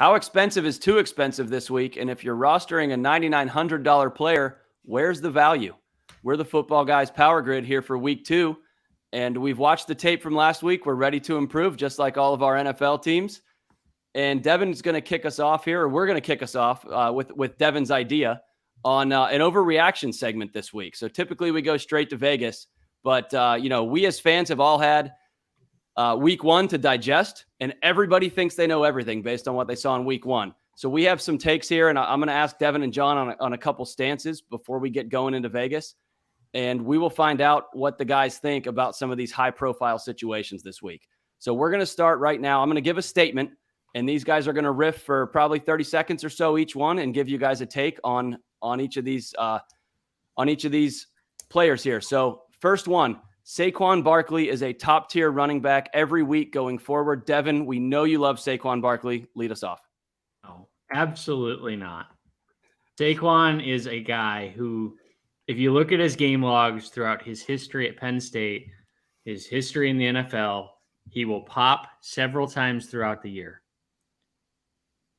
How expensive is too expensive this week? And if you're rostering a $9,900 player, where's the value? We're the Football Guys Power Grid here for week 2. And we've watched the tape from last week. We're ready to improve, just like all of our NFL teams. And Devin's going to kick us off here, or we're going to kick us off with Devin's idea on an overreaction segment this week. So typically we go straight to Vegas, but we as fans have all had week 1 to digest, and everybody thinks they know everything based on what they saw in week 1. So we have some takes here, and I'm going to ask Devin and John on a couple stances before we get going into Vegas. And we will find out what the guys think about some of these high-profile situations this week. So we're going to start right now. I'm going to give a statement, and these guys are going to riff for probably 30 seconds or so each one, and give you guys a take on each of these players here. So first one, Saquon Barkley is a top-tier running back every week going forward. Devin, we know you love Saquon Barkley. Lead us off. No, absolutely not. Saquon is a guy who, if you look at his game logs throughout his history at Penn State, his history in the NFL, he will pop several times throughout the year.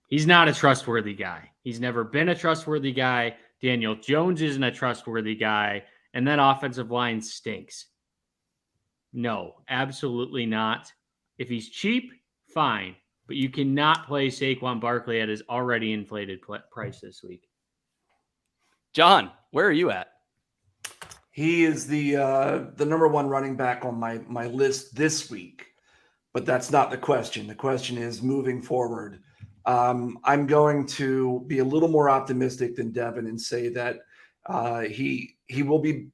He's not a trustworthy guy. He's never been a trustworthy guy. Daniel Jones isn't a trustworthy guy. And that offensive line stinks. No, absolutely not. If he's cheap, fine. But you cannot play Saquon Barkley at his already inflated price this week. John, where are you at? He is the number one running back on my list this week, but that's not the question. The question is moving forward. I'm going to be a little more optimistic than Devin and say that he will be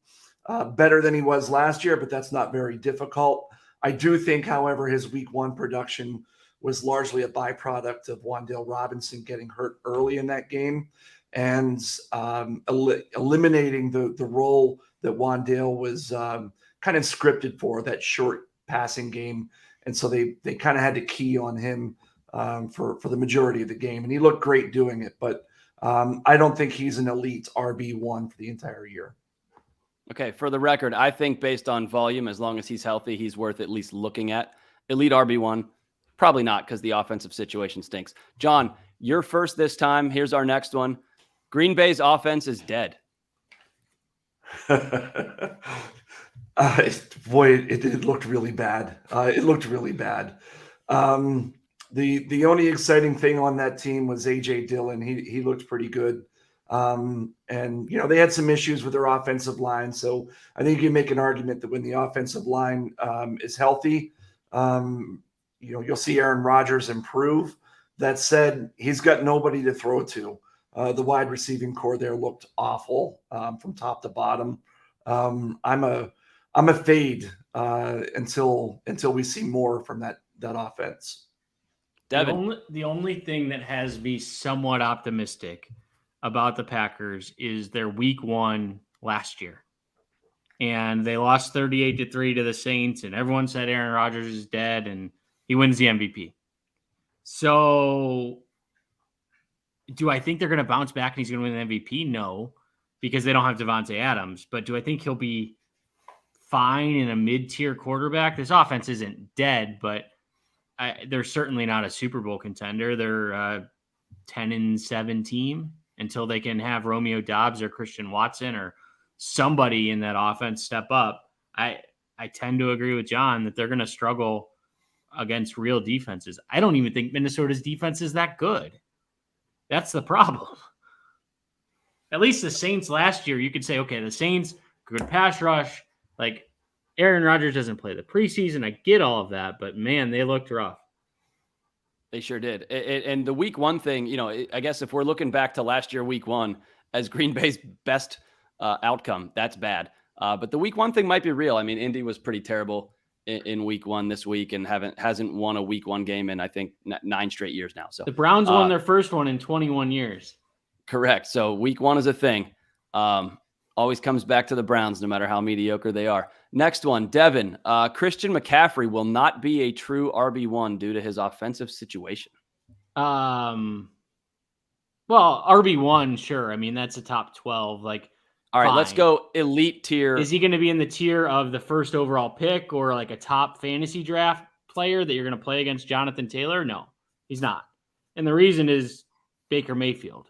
better than he was last year, but that's not very difficult. I do think, however, his week 1 production was largely a byproduct of Rondale Robinson getting hurt early in that game and eliminating the role that Rondale was kind of scripted for, that short passing game. And so they kind of had to key on him for the majority of the game. And he looked great doing it. But I don't think he's an elite RB1 for the entire year. Okay, for the record, I think based on volume, as long as he's healthy, he's worth at least looking at. Elite RB1, probably not, because the offensive situation stinks. John, you're first this time. Here's our next one. Green Bay's offense is dead. It looked really bad. It looked really bad. The only exciting thing on that team was A.J. Dillon. He looked pretty good. And, they had some issues with their offensive line. So I think you can make an argument that when the offensive line is healthy, you'll see Aaron Rodgers improve. That said, he's got nobody to throw to. The wide receiving core there looked awful from top to bottom. I'm a fade until we see more from that offense. Devin. The only thing that has me somewhat optimistic about the Packers is their week 1 last year. And they lost 38-3 to the Saints, and everyone said Aaron Rodgers is dead, and he wins the MVP. So do I think they're going to bounce back and he's going to win the MVP? No, because they don't have Davante Adams. But do I think he'll be fine in a mid-tier quarterback? This offense isn't dead, but they're certainly not a Super Bowl contender. They're a 10-7 team until they can have Romeo Doubs or Christian Watson or somebody in that offense step up. I tend to agree with John that they're going to struggle against real defenses. I don't even think Minnesota's defense is that good. That's the problem. At least the Saints last year, you could say, okay, the Saints, good pass rush. Like, Aaron Rodgers doesn't play the preseason. I get all of that, but man, they looked rough. They sure did. And the week 1 thing, I guess if we're looking back to last year, week 1, as Green Bay's best outcome, that's bad. But the week 1 thing might be real. I mean, Indy was pretty terrible in week 1 this week and hasn't won a week 1 game in, I think, 9 straight years now. So the Browns won their first one in 21 years. Correct. So week 1 is a thing. Always comes back to the Browns, no matter how mediocre they are. Next one, Devin. Christian McCaffrey will not be a true RB1 due to his offensive situation. Well, RB1, sure. I mean, that's a top 12. Like, all right, fine. Let's go elite tier. Is he going to be in the tier of the first overall pick or like a top fantasy draft player that you're going to play against Jonathan Taylor? No, he's not. And the reason is Baker Mayfield.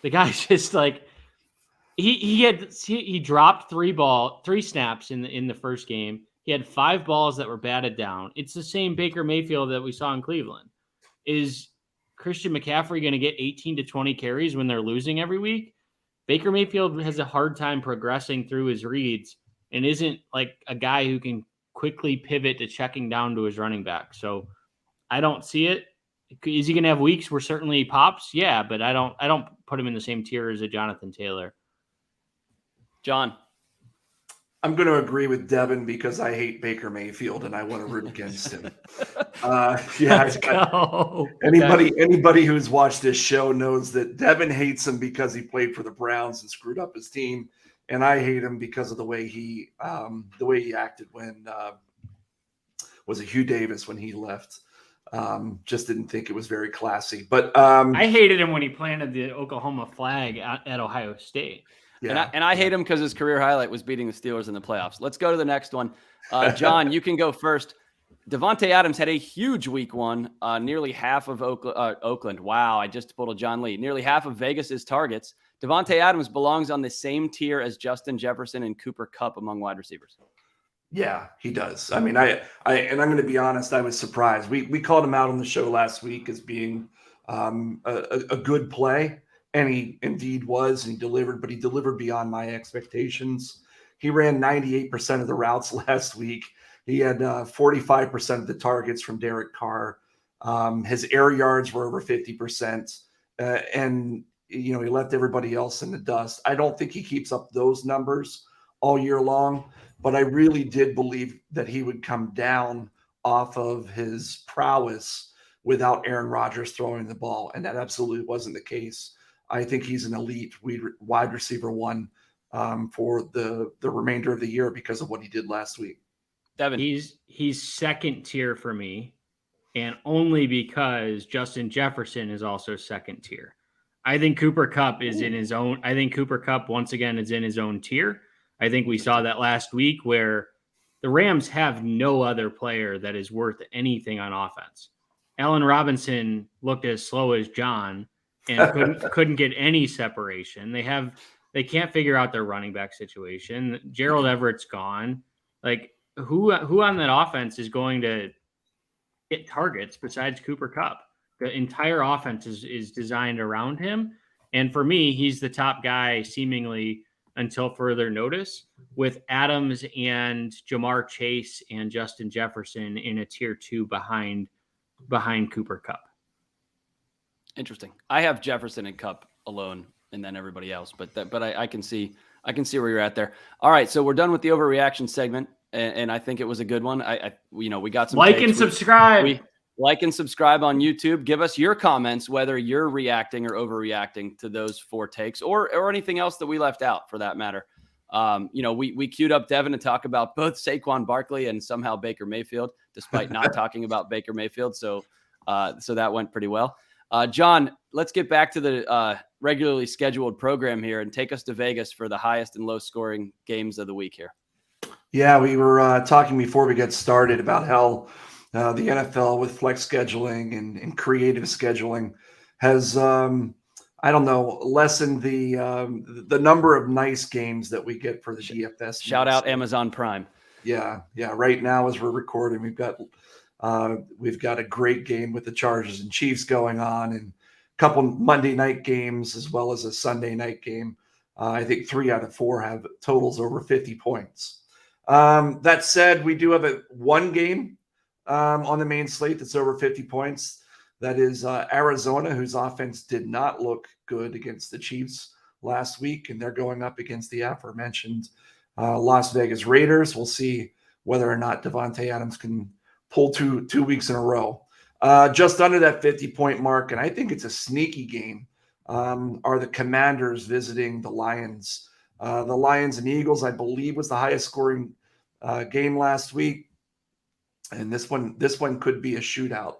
The guy's just like, he dropped three snaps in the first game. He had 5 balls that were batted down. It's the same Baker Mayfield that we saw in Cleveland. Is Christian McCaffrey going to get 18 to 20 carries when they're losing every week? Baker Mayfield has a hard time progressing through his reads and isn't like a guy who can quickly pivot to checking down to his running back. So I don't see it. Is he going to have weeks where certainly he pops? Yeah, but I don't put him in the same tier as a Jonathan Taylor. John. I'm going to agree with Devin because I hate Baker Mayfield and I want to root against him. Let's go. Anybody who's watched this show knows that Devin hates him because he played for the Browns and screwed up his team, and I hate him because of the way he acted when was it Hugh Davis when he left. Just didn't think it was very classy. But I hated him when he planted the Oklahoma flag at Ohio State. Yeah. And I hate him because his career highlight was beating the Steelers in the playoffs. Let's go to the next one. John, you can go first. Davante Adams had a huge week 1. Nearly half of Oakland. Wow, I just pulled a John Lee. Nearly half of Vegas's targets. Davante Adams belongs on the same tier as Justin Jefferson and Cooper Kupp among wide receivers. Yeah, he does. I mean, and I'm going to be honest, I was surprised. We called him out on the show last week as being a good play. And he indeed was, and he delivered, but he delivered beyond my expectations. He ran 98% of the routes last week. He had 45% of the targets from Derek Carr. His air yards were over 50%. And, he left everybody else in the dust. I don't think he keeps up those numbers all year long, but I really did believe that he would come down off of his prowess without Aaron Rodgers throwing the ball. And that absolutely wasn't the case. I think he's an elite wide receiver 1 for the remainder of the year because of what he did last week. Devin. He's second tier for me, and only because Justin Jefferson is also second tier. I think Cooper Kupp is in his own. I think Cooper Kupp once again is in his own tier. I think we saw that last week where the Rams have no other player that is worth anything on offense. Allen Robinson looked as slow as John. And couldn't get any separation. They can't figure out their running back situation. Gerald Everett's gone. Like who on that offense is going to get targets besides Cooper Kupp? The entire offense is designed around him. And for me, he's the top guy seemingly until further notice, with Adams and Jamar Chase and Justin Jefferson in a tier 2 behind Cooper Kupp. Interesting. I have Jefferson and Kupp alone, and then everybody else. But I can see where you're at there. All right, so we're done with the overreaction segment, and I think it was a good one. We got some like and subscribe. We like and subscribe on YouTube. Give us your comments whether you're reacting or overreacting to those 4 takes, or anything else that we left out for that matter. We queued up Devin to talk about both Saquon Barkley and somehow Baker Mayfield, despite not talking about Baker Mayfield. So that went pretty well. John, let's get back to the regularly scheduled program here and take us to Vegas for the highest and low scoring games of the week here. Yeah, we were talking before we get started about how the NFL with flex scheduling and creative scheduling has, lessened the number of nice games that we get for the DFS. Shout out Amazon Prime. Yeah. Right now, as we're recording, we've got a great game with the Chargers and Chiefs going on, and a couple Monday night games as well as a Sunday night game. I think 3 out of 4 have totals over 50 points. That said, we do have one game on the main slate that's over 50 points. That is Arizona, whose offense did not look good against the Chiefs last week, and they're going up against the aforementioned Las Vegas Raiders. We'll see whether or not Davante Adams can pull two weeks in a row. Just under that 50-point mark, and I think it's a sneaky game, are the Commanders visiting the Lions. The Lions and Eagles, I believe, was the highest scoring game last week, and this one could be a shootout.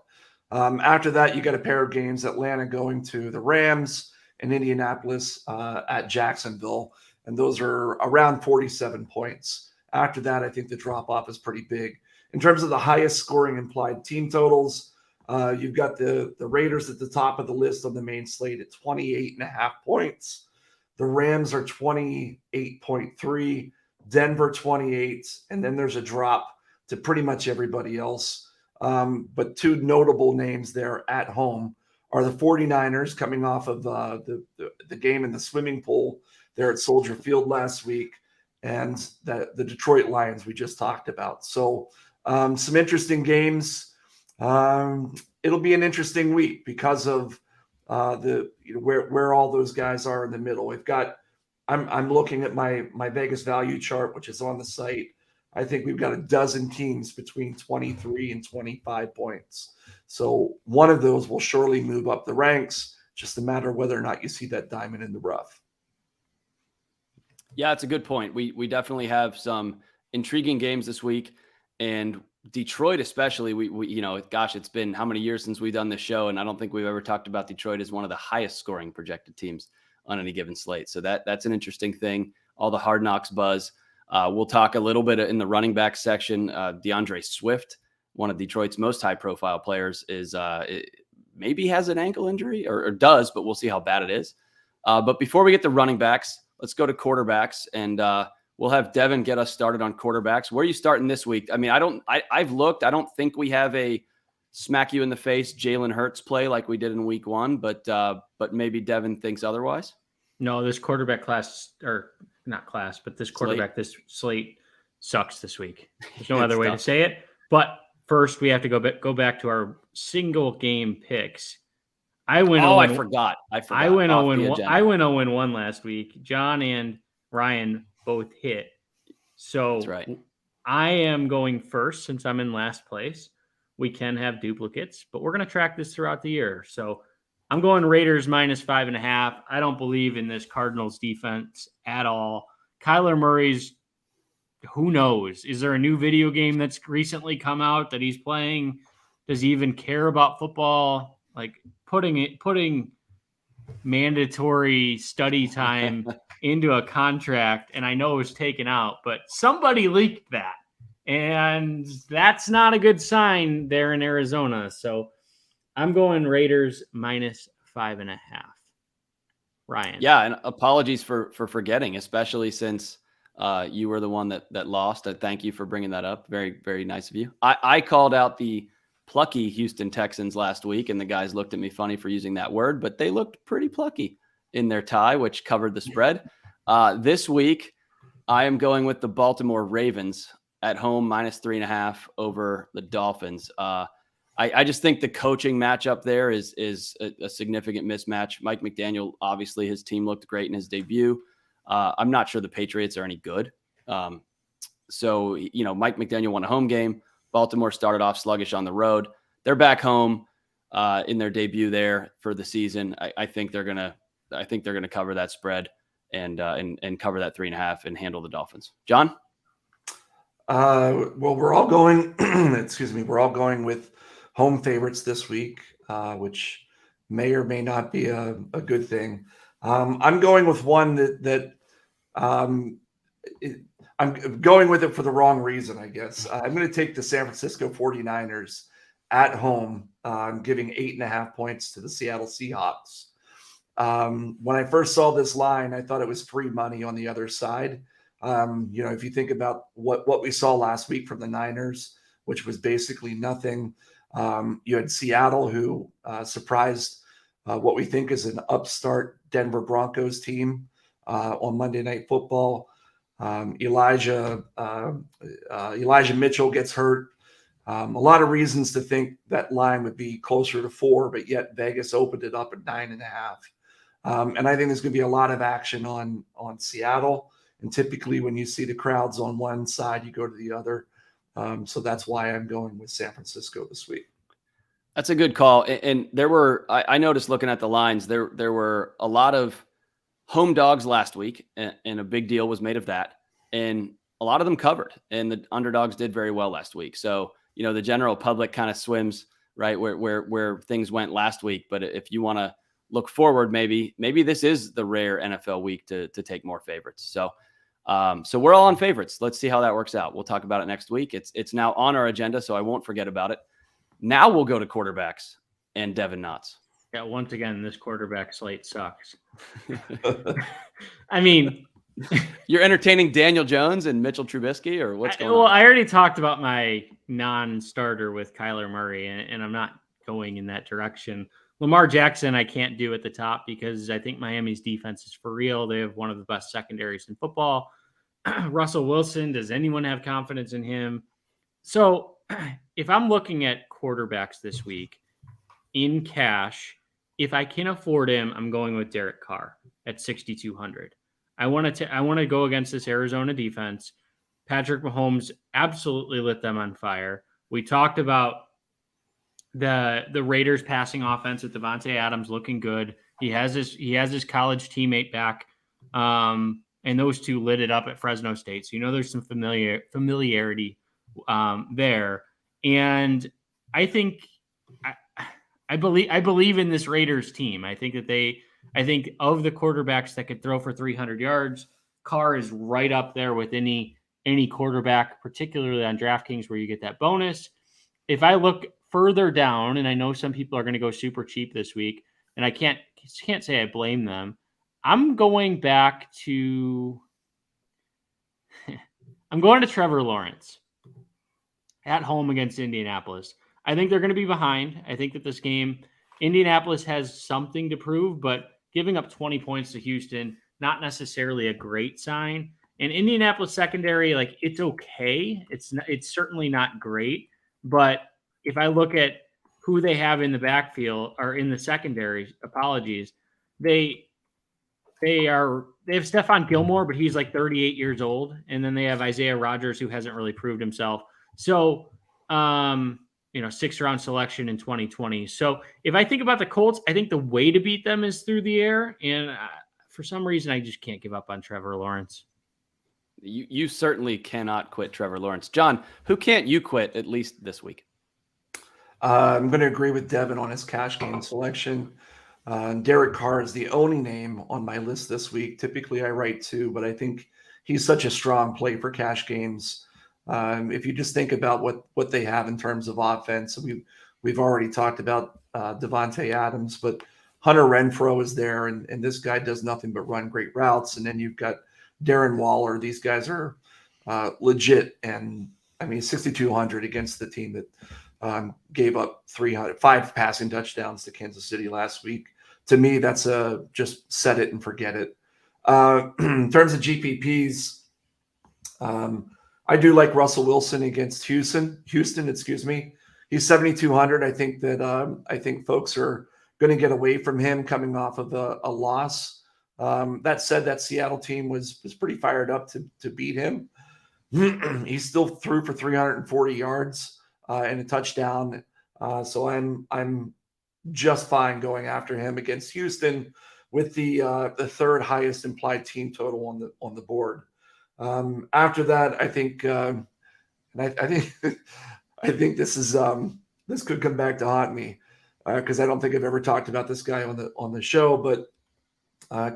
After that, you got a pair of games: Atlanta going to the Rams and Indianapolis at Jacksonville, and those are around 47 points. After that, I think the drop-off is pretty big. In terms of the highest scoring implied team totals, You've got the Raiders at the top of the list on the main slate at 28.5 points. The Rams are 28.3, Denver 28, and then there's a drop to pretty much everybody else. But two notable names there at home are the 49ers, coming off of the game in the swimming pool there at Soldier Field last week, and the Detroit Lions we just talked about. So some interesting games. It'll be an interesting week because of where all those guys are in the middle. I'm looking at my Vegas value chart, which is on the site. I think we've got a dozen teams between 23 and 25 points. So one of those will surely move up the ranks, just a matter of whether or not you see that diamond in the rough. Yeah, it's a good point. We definitely have some intriguing games this week, and Detroit especially. We gosh, it's been how many years since we've done this show, and I don't think we've ever talked about Detroit as one of the highest scoring projected teams on any given slate. So that's an interesting thing. All the Hard Knocks buzz. We'll talk a little bit in the running back section. DeAndre Swift, one of Detroit's most high-profile players, maybe has an ankle injury or does, but we'll see how bad it is. But before we get to running backs, let's go to quarterbacks, and we'll have Devin get us started on quarterbacks. Where are you starting this week? I mean, I've looked. I don't think we have a smack you in the face Jalen Hurts play like we did in week 1, but maybe Devin thinks otherwise. No, this quarterback class, or not class, but this quarterback, this slate sucks this week. There's no other way to say it. But first, we have to go back to our single game picks. I forgot. I went 0-1 last week. John and Ryan both hit. So that's right. I am going first since I'm in last place. We can have duplicates, but we're going to track this throughout the year. So I'm going Raiders -5.5. I don't believe in this Cardinals defense at all. Kyler Murray's, who knows? Is there a new video game that's recently come out that he's playing? Does he even care about football? Like putting mandatory study time into a contract, and I know it was taken out, but somebody leaked that. And that's not a good sign there in Arizona. So I'm going Raiders -5.5. Ryan. Yeah, and apologies for forgetting, especially since you were the one that lost. Thank you for bringing that up. Very, very nice of you. I called out the plucky Houston Texans last week, and the guys looked at me funny for using that word, but they looked pretty plucky in their tie, which covered the spread. This week, I am going with the Baltimore Ravens at home -3.5 over the Dolphins. I just think the coaching matchup there is a significant mismatch. Mike McDaniel, obviously his team looked great in his debut. I'm not sure the Patriots are any good. So, Mike McDaniel won a home game. Baltimore started off sluggish on the road. They're back home in their debut there for the season. I think they're gonna cover that spread and cover that 3.5 and handle the Dolphins. John? Well, we're all going. We're all going with home favorites this week, which may or may not be a good thing. I'm going with one I'm going with it for the wrong reason, I guess. I'm going to take the San Francisco 49ers at home. I'm giving 8.5 points to the Seattle Seahawks. When I first saw this line, I thought it was free money on the other side. If you think about what we saw last week from the Niners, which was basically nothing. You had Seattle, who surprised what we think is an upstart Denver Broncos team on Monday Night Football. Elijah Mitchell gets hurt. A lot of reasons to think that line would be closer to 4, but yet Vegas opened it up at 9.5. And I think there's going to be a lot of action on Seattle. And typically when you see the crowds on one side, you go to the other. So that's why I'm going with San Francisco this week. That's a good call. And I noticed looking at the lines, there were a lot of home dogs last week, and a big deal was made of that. And a lot of them covered, and the underdogs did very well last week. So, the general public kind of swims right where things went last week. But if you want to look forward, maybe this is the rare NFL week to take more favorites. So we're all on favorites. Let's see how that works out. We'll talk about it next week. It's now on our agenda, so I won't forget about it. Now we'll go to quarterbacks and Devin Knotts. Yeah, once again, this quarterback slate sucks. I mean, you're entertaining Daniel Jones and Mitchell Trubisky, or what's going on? Well, I already talked about my non-starter with Kyler Murray, and I'm not going in that direction. Lamar Jackson, I can't do at the top because I think Miami's defense is for real. They have one of the best secondaries in football. Russell Wilson, does anyone have confidence in him? So if I'm looking at quarterbacks this week in cash, if I can afford him, I'm going with Derek Carr at 6,200. I want to go against this Arizona defense. Patrick Mahomes absolutely lit them on fire. We talked about the Raiders passing offense with Davante Adams looking good. He has his college teammate back, and those two lit it up at Fresno State. So there's some familiarity there, and I think I believe in this Raiders team. I think of the quarterbacks that could throw for 300 yards, Carr is right up there with any quarterback, particularly on DraftKings where you get that bonus. If I look further down, and I know some people are going to go super cheap this week, and I can't say I blame them. I'm going to Trevor Lawrence at home against Indianapolis. I think they're going to be behind. I think that this game, Indianapolis has something to prove, but giving up 20 points to Houston, not necessarily a great sign. And Indianapolis secondary, it's okay. It's certainly not great, but if I look at who they have in the backfield or in the secondary, they have Stephon Gilmore, but he's 38 years old. And then they have Isaiah Rodgers, who hasn't really proved himself. So, 6th round selection in 2020. So if I think about the Colts, I think the way to beat them is through the air. And for some reason, I just can't give up on Trevor Lawrence. You certainly cannot quit Trevor Lawrence. John, who can't you quit at least this week? I'm going to agree with Devin on his cash game selection. Derek Carr is the only name on my list this week. Typically, I write two, but I think he's such a strong play for cash games. If you just think about what they have in terms of offense, we've already talked about Davante Adams, but Hunter Renfrow is there, and this guy does nothing but run great routes. And then you've got Darren Waller. These guys are legit, and 6,200 against the team that gave up 5 passing touchdowns to Kansas City last week. To me, that's just set it and forget it. In terms of GPPs, I do like Russell Wilson against Houston. He's 7,200. I think that folks are going to get away from him coming off of a loss. That said, that Seattle team was pretty fired up to beat him. He still threw for 340 yards and a touchdown. So I'm just fine going after him against Houston with the third highest implied team total on the board. After that, I think I think this could come back to haunt me because I don't think I've ever talked about this guy on the show, but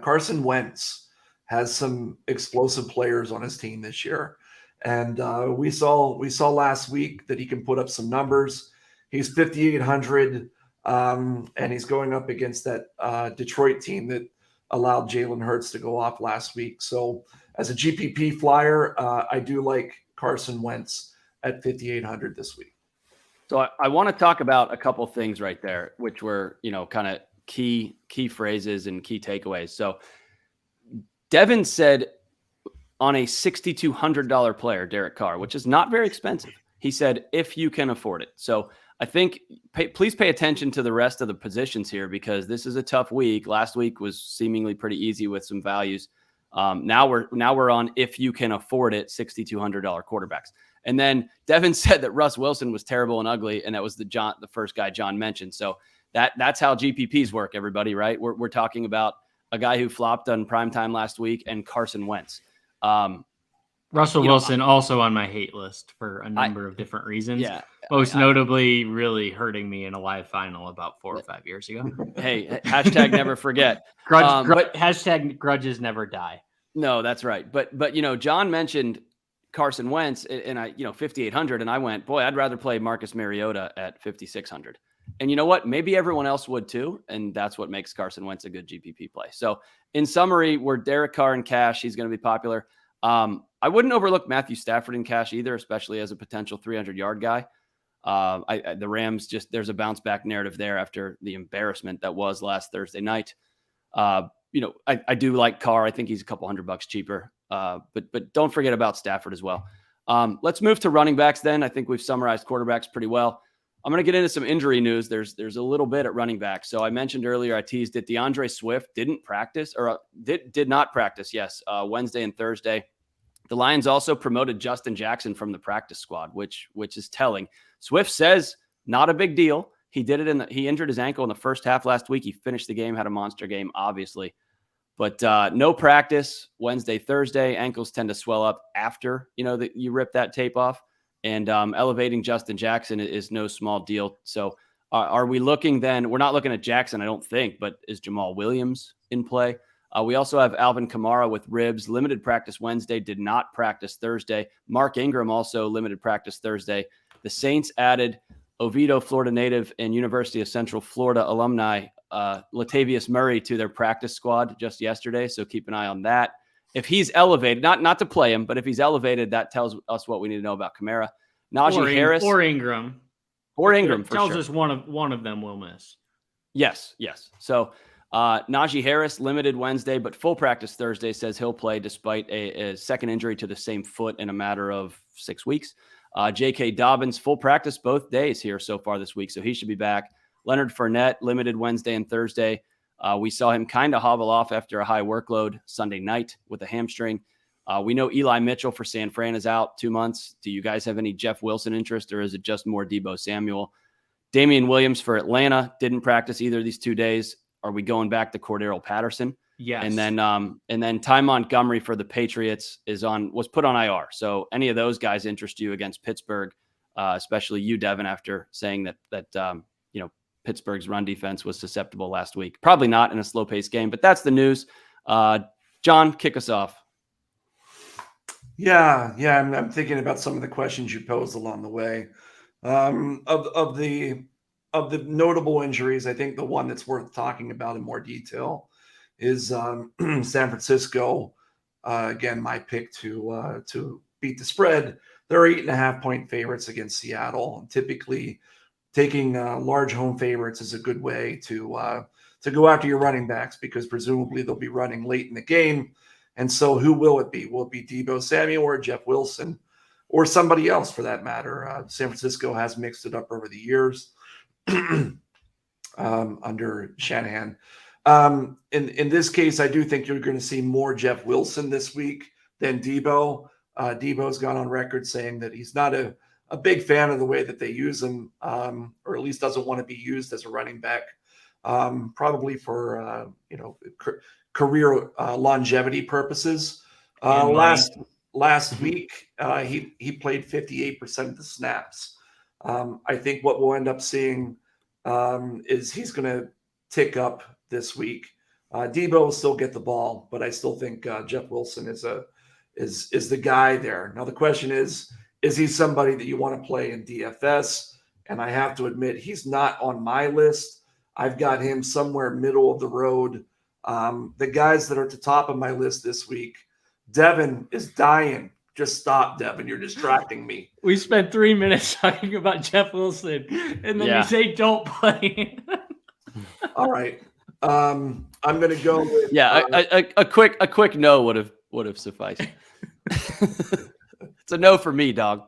Carson Wentz has some explosive players on his team this year. And we saw last week that he can put up some numbers. He's 5,800, and he's going up against that Detroit team that allowed Jalen Hurts to go off last week. So as a GPP flyer, I do like Carson Wentz at 5,800 this week. So I want to talk about a couple things right there, which were, kind of key phrases and key takeaways. So Devin said on a $6,200 player, Derek Carr, which is not very expensive, he said, if you can afford it. So I think please pay attention to the rest of the positions here because this is a tough week. Last week was seemingly pretty easy with some values. Now we're on if you can afford it, $6,200 quarterbacks. And then Devin said that Russ Wilson was terrible and ugly, and that was the first guy John mentioned. So that's how GPPs work, everybody, right? We're talking about a guy who flopped on primetime last week and Carson Wentz. Russell Wilson also on my hate list for a number of different reasons. Yeah, most notably really hurting me in a live final about 4 or 5 years ago. Hey, hashtag never forget. Hashtag grudges never die. No, that's right. But John mentioned Carson Wentz and I, 5,800. And I went, boy, I'd rather play Marcus Mariota at 5,600. And you know what? Maybe everyone else would too. And that's what makes Carson Wentz a good GPP play. So in summary, we're Derek Carr in cash. He's going to be popular. I wouldn't overlook Matthew Stafford in cash either, especially as a potential 300-yard guy. The Rams, there's a bounce back narrative there after the embarrassment that was last Thursday night. I do like Carr. I think he's a couple $100 cheaper. But don't forget about Stafford as well. Let's move to running backs then. I think we've summarized quarterbacks pretty well. I'm going to get into some injury news. There's a little bit at running back. So I mentioned earlier, I teased it. DeAndre Swift did not practice. Yes. Wednesday and Thursday. The Lions also promoted Justin Jackson from the practice squad, which is telling. Swift says not a big deal. He did it he injured his ankle in the first half last week. He finished the game, had a monster game, obviously, but no practice Wednesday, Thursday. Ankles tend to swell up after, that you rip that tape off. And elevating Justin Jackson is no small deal. So are we looking then? We're not looking at Jackson, I don't think, but is Jamal Williams in play? We also have Alvin Kamara with ribs, limited practice Wednesday, did not practice Thursday. Mark Ingram also limited practice Thursday. The Saints added Oviedo, Florida native, and University of Central Florida alumni Latavius Murray to their practice squad just yesterday. So keep an eye on that. If he's elevated, not to play him, but if he's elevated, that tells us what we need to know about Kamara. Najee Harris or Ingram. It tells us one of them will miss. Yes. So Najee Harris limited Wednesday, but full practice Thursday, says he'll play despite a second injury to the same foot in a matter of 6 weeks. J.K. Dobbins full practice both days here so far this week, so he should be back. Leonard Fournette limited Wednesday and Thursday. We saw him kind of hobble off after a high workload Sunday night with a hamstring. We know Eli Mitchell for San Fran is out 2 months. Do you guys have any Jeff Wilson interest, or is it just more Deebo Samuel? Damian Williams for Atlanta didn't practice either of these 2 days. Are we going back to Cordarrelle Patterson? Yes. And then Ty Montgomery for the Patriots was put on IR. So any of those guys interest you against Pittsburgh, especially you, Devin, after saying that Pittsburgh's run defense was susceptible last week. Probably not in a slow-paced game, but that's the news. John, kick us off. Yeah. I'm thinking about some of the questions you posed along the way. Of the notable injuries, I think the one that's worth talking about in more detail is San Francisco. Again, my pick to beat the spread. They're 8.5-point favorites against Seattle. Typically, taking large home favorites is a good way to go after your running backs, because presumably they'll be running late in the game. And so who will it be? Will it be Deebo Samuel or Jeff Wilson or somebody else for that matter? San Francisco has mixed it up over the years under Shanahan. In this case, I do think you're going to see more Jeff Wilson this week than Deebo. Deebo's gone on record saying that he's not a big fan of the way that they use him, or at least doesn't want to be used as a running back, probably for career longevity purposes. Last week, he played 58% of the snaps. I think what we'll end up seeing is he's going to tick up this week. Deebo will still get the ball, but I still think Jeff Wilson is the guy there. Now the question is he somebody that you want to play in DFS? And I have to admit, he's not on my list. I've got him somewhere middle of the road. The guys that are at the top of my list this week, Devin is dying. Just stop, Devin. You're distracting me. We spent 3 minutes talking about Jeff Wilson, and then you say don't play. All right. I'm going to go with a quick no would have sufficed. It's a no for me, dog.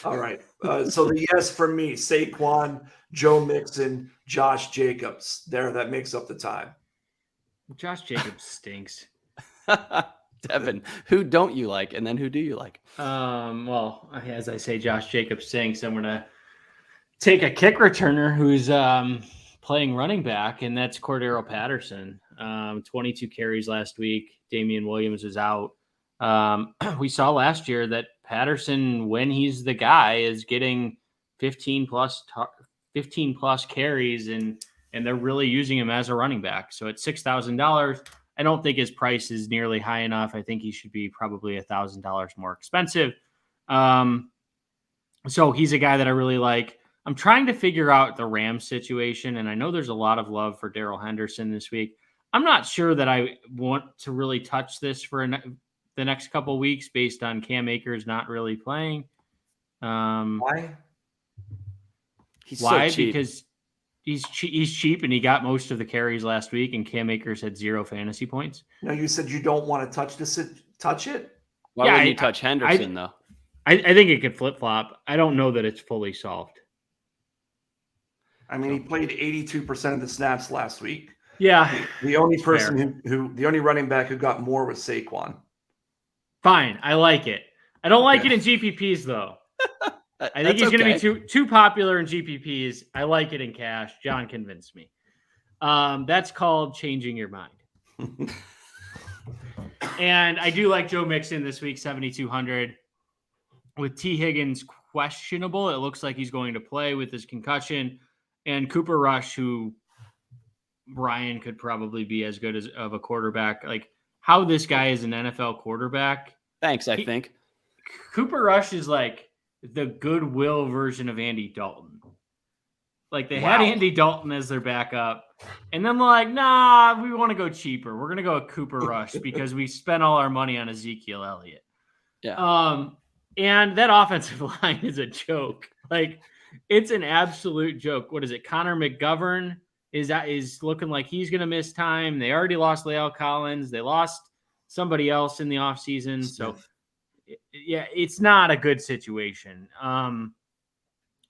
All right. So the yes for me: Saquon, Joe Mixon, Josh Jacobs. That makes up the time. Josh Jacobs stinks. Devin, who don't you like, and then who do you like? Well, as I say, Josh Jacobs stinks. I'm gonna take a kick returner who's playing running back, and that's Cordarrelle Patterson. 22 carries last week. Damian Williams is out. We saw last year that Patterson, when he's the guy, is getting 15 plus carries, and they're really using him as a running back. So at $6,000, I don't think his price is nearly high enough. I think he should be probably $1,000 more expensive. So he's a guy that I really like. I'm trying to figure out the Rams situation, and I know there's a lot of love for Darrell Henderson this week. I'm not sure that I want to really touch this for the next couple of weeks based on Cam Akers not really playing. Why? He's Why? so cheap. Because he's cheap, and he got most of the carries last week, and Cam Akers had 0 fantasy points. No, you said you don't want to touch it? Why wouldn't you touch Henderson, though? I think it could flip-flop. I don't know that it's fully solved. I mean, he played 82% of the snaps last week. Yeah. The only person the only running back who got more was Saquon. Fine. I like it. I don't like it in GPPs, though. I think he's going to be too popular in GPPs. I like it in cash. John convinced me. That's called changing your mind. And I do like Joe Mixon this week, 7,200. With T. Higgins questionable, it looks like he's going to play with his concussion. And Cooper Rush, who Brian could probably be as good as of a quarterback. Like how this guy is an NFL quarterback. Thanks, I think. Cooper Rush is like the goodwill version of Andy Dalton. Like they had Andy Dalton as their backup. And then they're like, nah, we want to go cheaper. We're going to go with Cooper Rush because we spent all our money on Ezekiel Elliott. Yeah. And that offensive line is a joke. Like it's an absolute joke. What is it? Connor McGovern is looking like he's going to miss time. They already lost La'el Collins. They lost somebody else in the offseason. So yeah, it's not a good situation.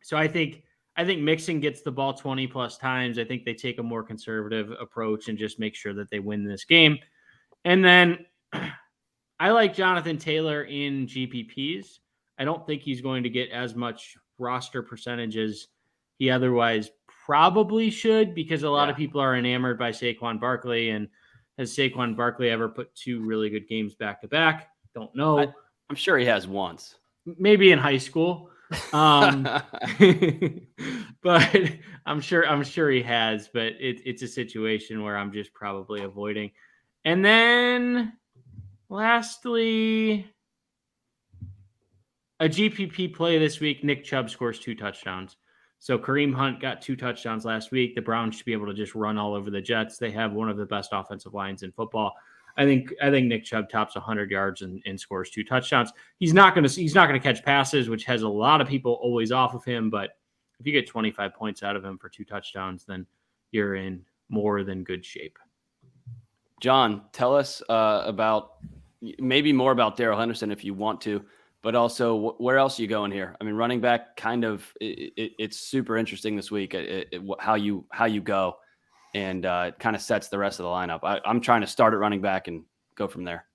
So I think Mixon gets the ball 20 plus times. I think they take a more conservative approach and just make sure that they win this game. And then I like Jonathan Taylor in GPPs. I don't think he's going to get as much roster percentage as he otherwise probably should because a lot of people are enamored by Saquon Barkley. And has Saquon Barkley ever put 2 really good games back to back? Don't know. I'm sure he has once. Maybe in high school. But I'm sure he has, but it's a situation where I'm just probably avoiding. And then lastly, a GPP play this week, Nick Chubb scores 2 touchdowns. So Kareem Hunt got 2 touchdowns last week. The Browns should be able to just run all over the Jets. They have one of the best offensive lines in football. I think Nick Chubb tops 100 yards and scores 2 touchdowns. He's not going to catch passes, which has a lot of people always off of him. But if you get 25 points out of him for 2 touchdowns, then you're in more than good shape. John, tell us maybe more about Darrell Henderson if you want to, but also where else are you going here? I mean, running back it's super interesting this week how you go. And it kind of sets the rest of the lineup. I'm trying to start at running back and go from there.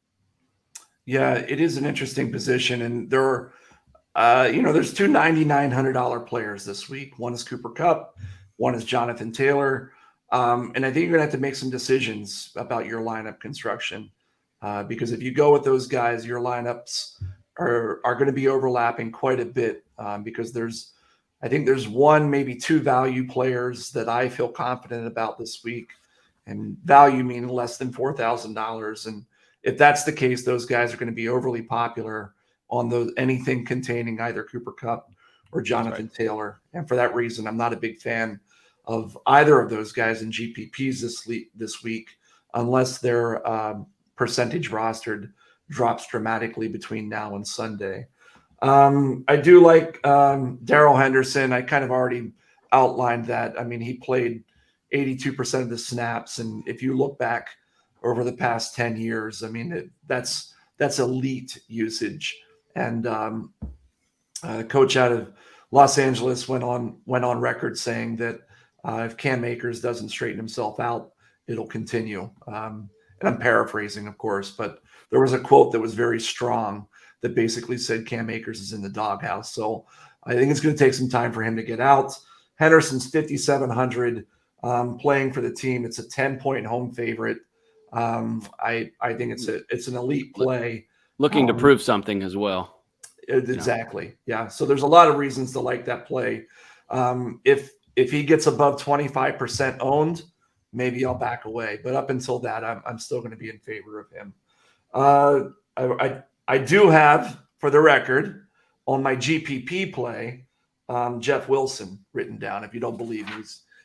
Yeah, it is an interesting position. And there are, there's 2 $9,900 players this week. One is Cooper Kupp. One is Jonathan Taylor. And I think you're going to have to make some decisions about your lineup construction because if you go with those guys, your lineups are going to be overlapping quite a bit because I think there's 1, maybe 2 value players that I feel confident about this week, and value meaning less than $4,000. And if that's the case, those guys are going to be overly popular on anything containing either Cooper Kupp or Jonathan Taylor. And for that reason, I'm not a big fan of either of those guys in GPPs this week, unless their percentage rostered drops dramatically between now and Sunday. I do like Darrell Henderson. I kind of already outlined that. I mean, he played 82% of the snaps. And if you look back over the past 10 years, I mean, that's elite usage. And a coach out of Los Angeles went on record saying that if Cam Akers doesn't straighten himself out, it'll continue. And I'm paraphrasing, of course, but there was a quote that was very strong that basically said Cam Akers is in the doghouse. So I think it's going to take some time for him to get out. Henderson's 5,700 playing for the team. It's a 10-point home favorite. I think it's an elite play. Looking to prove something as well. Exactly. Yeah. So there's a lot of reasons to like that play. If he gets above 25% owned, maybe I'll back away. But up until that, I'm still going to be in favor of him. I do have, for the record, on my GPP play, Jeff Wilson written down. If you don't believe me,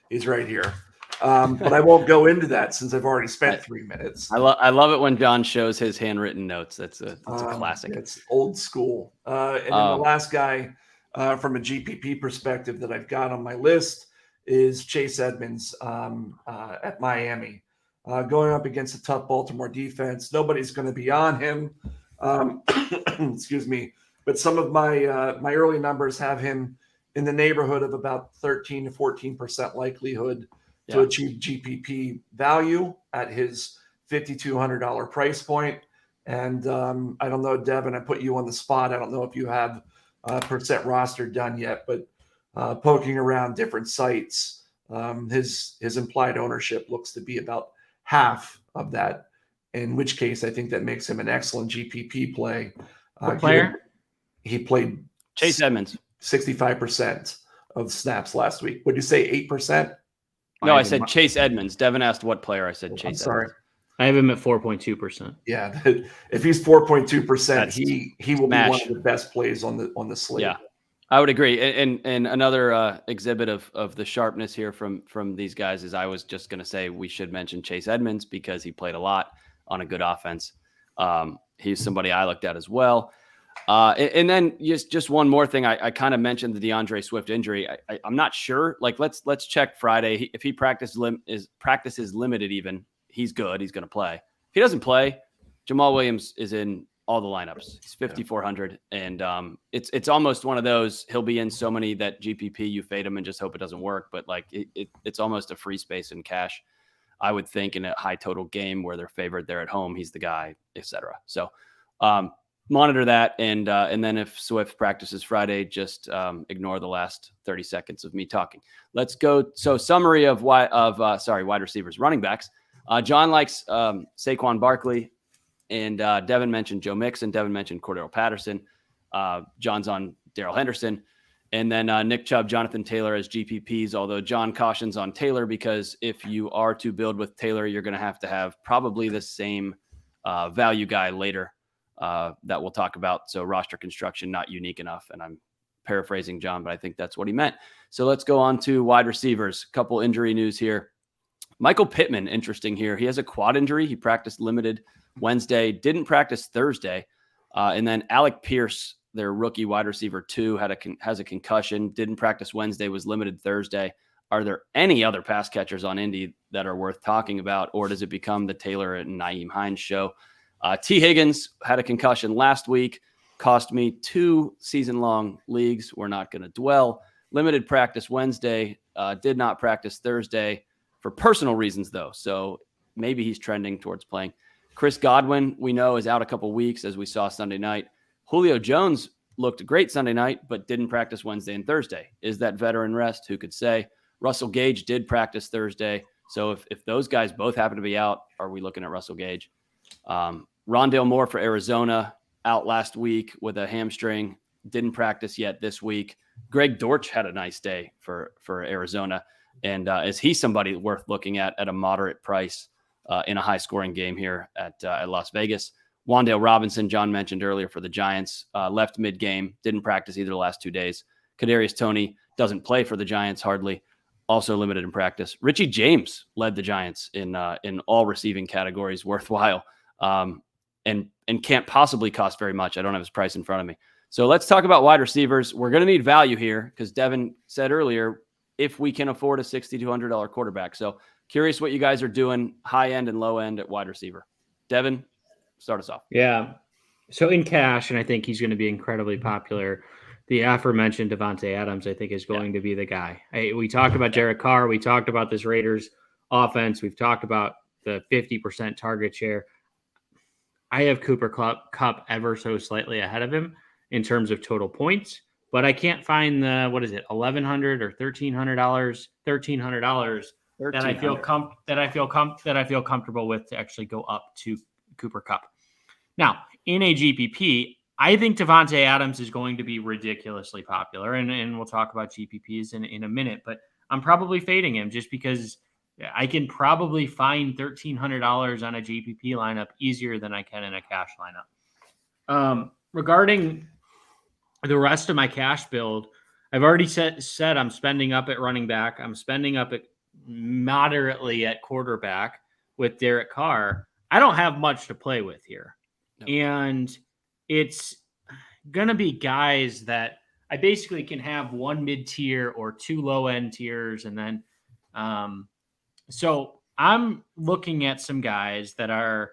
he's right here. But I won't go into that since I've already spent 3 minutes. I love it when John shows his handwritten notes. That's a classic. It's old school. And then the last guy from a GPP perspective that I've got on my list is Chase Edmonds at Miami. Going up against a tough Baltimore defense. Nobody's going to be on him. Excuse me. But some of my early numbers have him in the neighborhood of about 13 to 14% likelihood to achieve GPP value at his $5,200 price point. And I don't know, Devin, I put you on the spot. I don't know if you have percent roster done yet, but poking around different sites, his implied ownership looks to be about half of that, in which case I think that makes him an excellent GPP play. What player? He played Chase Edmonds. 65% of snaps last week. Would you say 8%? No, I said Chase Edmonds. Devin asked what player. I said Chase Edmonds. I have him at 4.2%. Yeah, if he's 4.2%, he will be one of the best plays on the slate. Yeah, I would agree. And another exhibit of the sharpness here from these guys is I was just going to say we should mention Chase Edmonds because he played a lot on a good offense. He's somebody I looked at as well. And then just one more thing. I kind of mentioned the DeAndre Swift injury. I'm not sure. Like let's check Friday. If he practices limited, even he's good. He's going to play. If he doesn't play, Jamal Williams is in all the lineups. He's 5,400, and it's almost one of those. He'll be in so many that GPP you fade him and just hope it doesn't work. But like it's almost a free space in cash. I would think in a high total game where they're favored, they're at home. He's the guy, etc. So. Monitor that, and then if Swift practices Friday, just ignore the last 30 seconds of me talking. Let's go. So summary of wide receivers, running backs. John likes Saquon Barkley, and Devin mentioned Joe Mixon. Devin mentioned Cordarrelle Patterson. John's on Darrell Henderson, and then Nick Chubb, Jonathan Taylor as GPPs. Although John cautions on Taylor because if you are to build with Taylor, you're going to have probably the same value guy later. That we'll talk about. So roster construction, not unique enough. And I'm paraphrasing John, but I think that's what he meant. So let's go on to wide receivers. Couple injury news here. Michael Pittman, interesting here. He has a quad injury. He practiced limited Wednesday, didn't practice Thursday. And then Alec Pierce, their rookie wide receiver 2, has a concussion, didn't practice Wednesday, was limited Thursday. Are there any other pass catchers on Indy that are worth talking about, or does it become the Taylor and Nyheim Hines show? T. Higgins had a concussion last week, cost me 2 season-long leagues. We're not going to dwell. Limited practice Wednesday, did not practice Thursday for personal reasons, though. So maybe he's trending towards playing. Chris Godwin, we know, is out a couple weeks, as we saw Sunday night. Julio Jones looked great Sunday night, but didn't practice Wednesday and Thursday. Is that veteran rest? Who could say? Russell Gage did practice Thursday. So if those guys both happen to be out, are we looking at Russell Gage? Rondale Moore for Arizona, out last week with a hamstring, didn't practice yet this week. Greg Dortch had a nice day for Arizona. And is he somebody worth looking at a moderate price in a high-scoring game here at Las Vegas? Wan'Dale Robinson, John mentioned earlier for the Giants, left mid-game, didn't practice either the last 2 days. Kadarius Toney doesn't play for the Giants hardly, also limited in practice. Richie James led the Giants in all receiving categories worthwhile. And can't possibly cost very much. I don't have his price in front of me. So let's talk about wide receivers. We're going to need value here because Devin said earlier, if we can afford a $6,200 quarterback. So curious what you guys are doing high end and low end at wide receiver. Devin, start us off. Yeah. So in cash, and I think he's going to be incredibly popular. The aforementioned Davante Adams, I think, is going to be the guy. We talked about Derek Carr. We talked about this Raiders offense. We've talked about the 50% target share. I have Cooper Kupp ever so slightly ahead of him in terms of total points, but I can't find the $1,100 or $1,300 that I feel comfortable with to actually go up to Cooper Kupp. Now, in a GPP, I think Davante Adams is going to be ridiculously popular, and we'll talk about GPPs in a minute, but I'm probably fading him just because I can probably find $1,300 on a GPP lineup easier than I can in a cash lineup. Regarding the rest of my cash build, I've already said I'm spending up at running back. I'm spending up at moderately at quarterback with Derek Carr. I don't have much to play with here. No. And it's going to be guys that I basically can have one mid-tier or two low-end tiers. And then, so I'm looking at some guys that are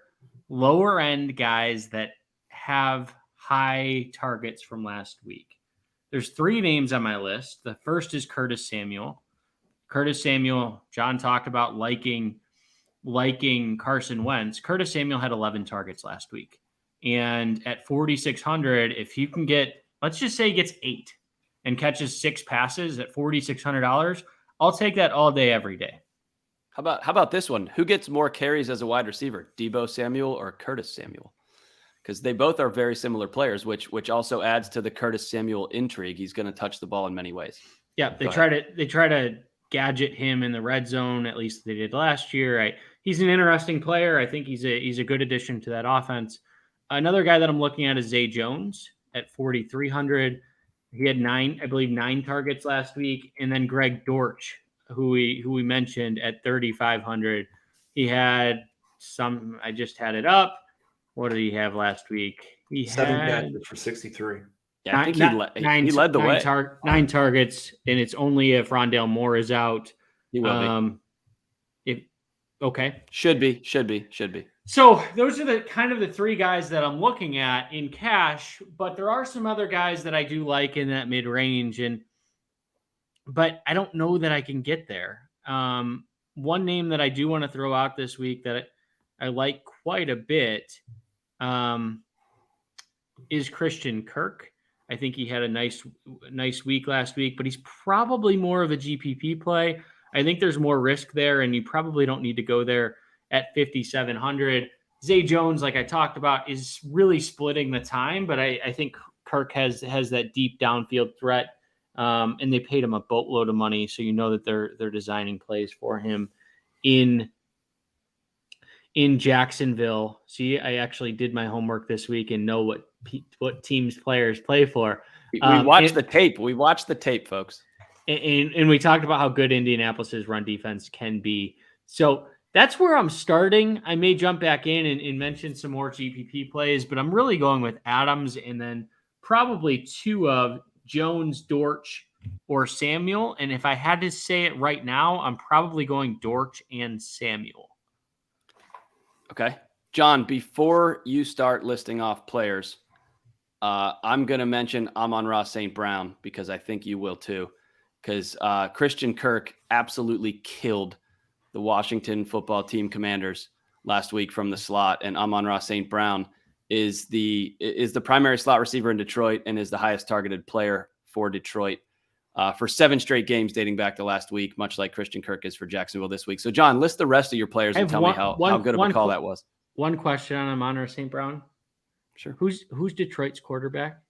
lower-end guys that have high targets from last week. There's 3 names on my list. The first is Curtis Samuel. Curtis Samuel, John talked about liking Carson Wentz. Curtis Samuel had 11 targets last week. And at 4,600, if you can get, let's just say he gets 8 and catches 6 passes at $4,600, I'll take that all day, every day. How about this one? Who gets more carries as a wide receiver, Deebo Samuel or Curtis Samuel? Because they both are very similar players, which also adds to the Curtis Samuel intrigue. He's going to touch the ball in many ways. Yeah, they try to gadget him in the red zone. At least they did last year. He's an interesting player. I think he's a good addition to that offense. Another guy that I'm looking at is Zay Jones at 4,300. He had 9 targets last week, and then Greg Dortch, who we mentioned at 3,500. He had some. I just had it up. What did he have last week? He 7 had catches for 63. Yeah, I think he led the way. 9 targets, and it's only if Rondale Moore is out. He will be. Okay. Should be. So those are the 3 guys that I'm looking at in cash, but there are some other guys that I do like in that mid range, but I don't know that I can get there. One name that I do want to throw out this week that I like quite a bit is Christian Kirk. I think he had a nice week last week, but he's probably more of a GPP play. I think there's more risk there, and you probably don't need to go there at 5,700. Zay Jones, like I talked about, is really splitting the time, but I think Kirk has that deep downfield threat, and they paid him a boatload of money, so you know that they're designing plays for him in Jacksonville. See, I actually did my homework this week and know what teams players play for. We watched the tape. We watched the tape, folks. And we talked about how good Indianapolis's run defense can be. So that's where I'm starting. I may jump back in and mention some more GPP plays, but I'm really going with Adams and then probably 2 of Jones, Dortch, or Samuel. And if I had to say it right now, I'm probably going Dortch and Samuel. Okay. John, before you start listing off players, I'm going to mention Amon-Ra St. Brown because I think you will too. Because Christian Kirk absolutely killed the Washington football team Commanders last week from the slot, and Amon-Ra St. Brown is the primary slot receiver in Detroit and is the highest targeted player for Detroit for 7 straight games dating back to last week, much like Christian Kirk is for Jacksonville this week. So, John, list the rest of your players and tell me how good of a call that was. One question on Amon-Ra St. Brown. Sure. Who's Detroit's quarterback?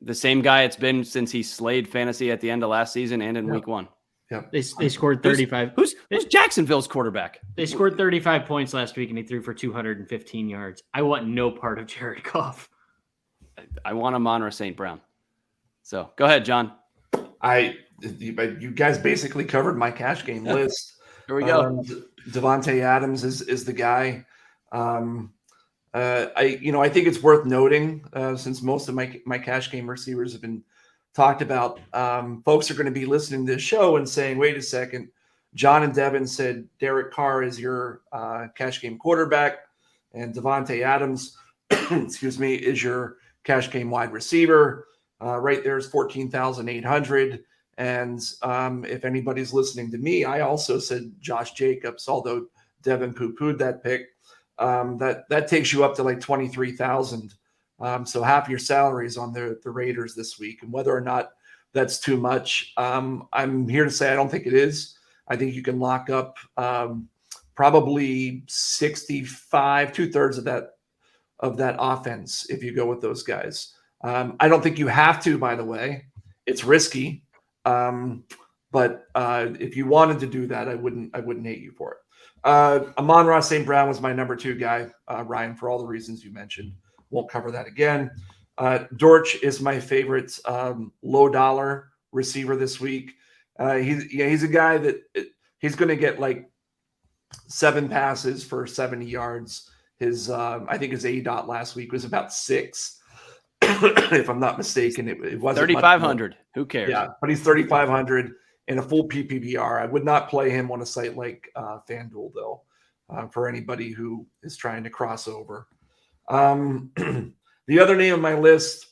The same guy it's been since he slayed fantasy at the end of last season and in week 1. Yeah. They scored 35. Who's Jacksonville's quarterback? They scored 35 points last week, and he threw for 215 yards. I want no part of Jared Goff. I want Amon-Ra St. Brown. So go ahead, John. You guys basically covered my cash game list. Here we go. Davante Adams is the guy. I think it's worth noting since most of my cash game receivers have been talked about. Folks are going to be listening to this show and saying, "Wait a second, John and Devin said Derek Carr is your cash game quarterback, and Davante Adams, excuse me, is your cash game wide receiver." Right there is 14,800. And if anybody's listening to me, I also said Josh Jacobs, although Devin poo-pooed that pick. That takes you up to like 23,000. So half your salary is on the Raiders this week. And whether or not that's too much, I'm here to say I don't think it is. I think you can lock up probably 65, 2/3 of that offense if you go with those guys. I don't think you have to, by the way. It's risky. But if you wanted to do that, I wouldn't hate you for it. Amon-Ra St. Brown was my number 2 guy, Ryan, for all the reasons you mentioned. Won't cover that again. Dortch is my favorite low dollar receiver this week. He's a guy that he's going to get like 7 passes for 70 yards. I think his A-dot last week was about 6. If I'm not mistaken, it wasn't 3,500. Who cares? Yeah, but he's 3,500 in a full PPR. I would not play him on a site like FanDuel, though, for anybody who is trying to cross over. The other name on my list,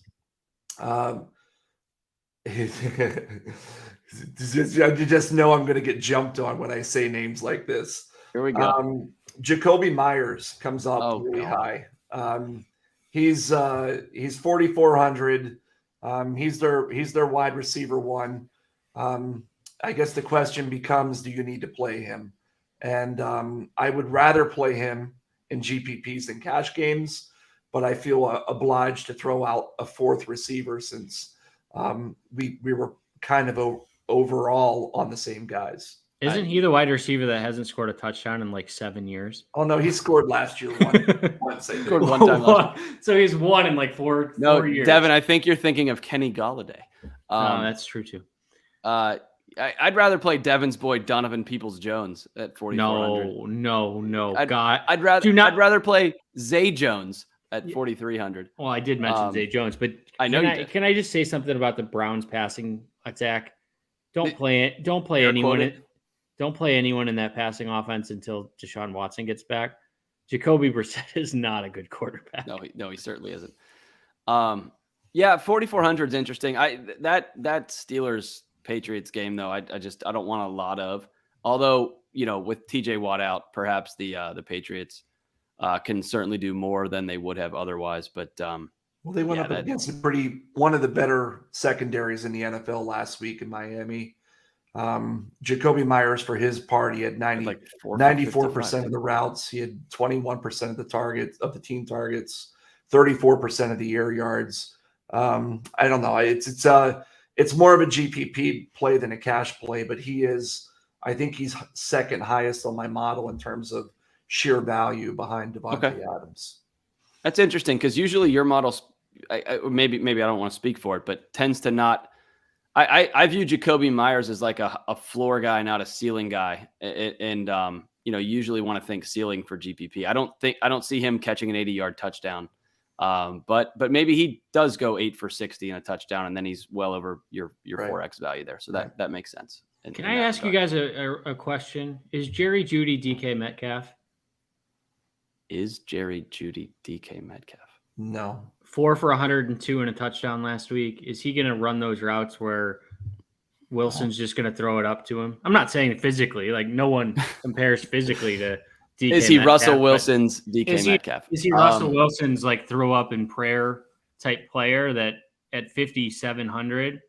you just know I'm going to get jumped on when I say names like this. Here we go. Jacoby Myers comes up really high. He's 4,400. He's their wide receiver 1. I guess the question becomes, do you need to play him? And I would rather play him in GPPs than cash games, but I feel obliged to throw out a 4th receiver since we were kind of overall on the same guys. Isn't he the wide receiver that hasn't scored a touchdown in like 7 years? Oh no, he scored last year. Scored one time last year. So he's won in like 4 years. Devin, I think you're thinking of Kenny Galladay. That's true too. I'd rather play Devin's boy Donovan Peoples-Jones at 4,400. No. I'd rather play Zay Jones at 4,300. Well, I did mention Zay Jones, but I know you did. Can I just say something about the Browns passing attack? Don't play anyone. Don't play anyone in that passing offense until Deshaun Watson gets back. Jacoby Brissett is not a good quarterback. No, he certainly isn't. 4,400 is interesting. That Steelers Patriots game though, I don't want a lot of. Although with TJ Watt out, perhaps the Patriots can certainly do more than they would have otherwise. But they went up against one of the better secondaries in the NFL last week in Miami. Jacoby Myers, for his part, he had 94% of the routes. He had 21% of the team targets, 34% of the air yards. I don't know. It's more of a GPP play than a cash play, but I think he's second highest on my model in terms of sheer value behind Davante Adams. That's interesting because usually your models, maybe I don't want to speak for it, but tends to not. I view Jacoby Myers as like a floor guy, not a ceiling guy, and usually want to think ceiling for GPP. I don't see him catching an 80-yard touchdown, but maybe he does go 8 for 60 and a touchdown, and then he's well over your 4x value there. So that makes sense. Can I ask you guys a question? Is Jerry Jeudy DK Metcalf? Is Jerry Jeudy DK Metcalf? No. 4 for 102 and a touchdown last week. Is he going to run those routes where Wilson's just going to throw it up to him? I'm not saying physically, like no one compares physically to DK Is he Metcalf, Russell Wilson's DK Metcalf? Is he Russell Wilson's like throw up in prayer type player that at 5,700?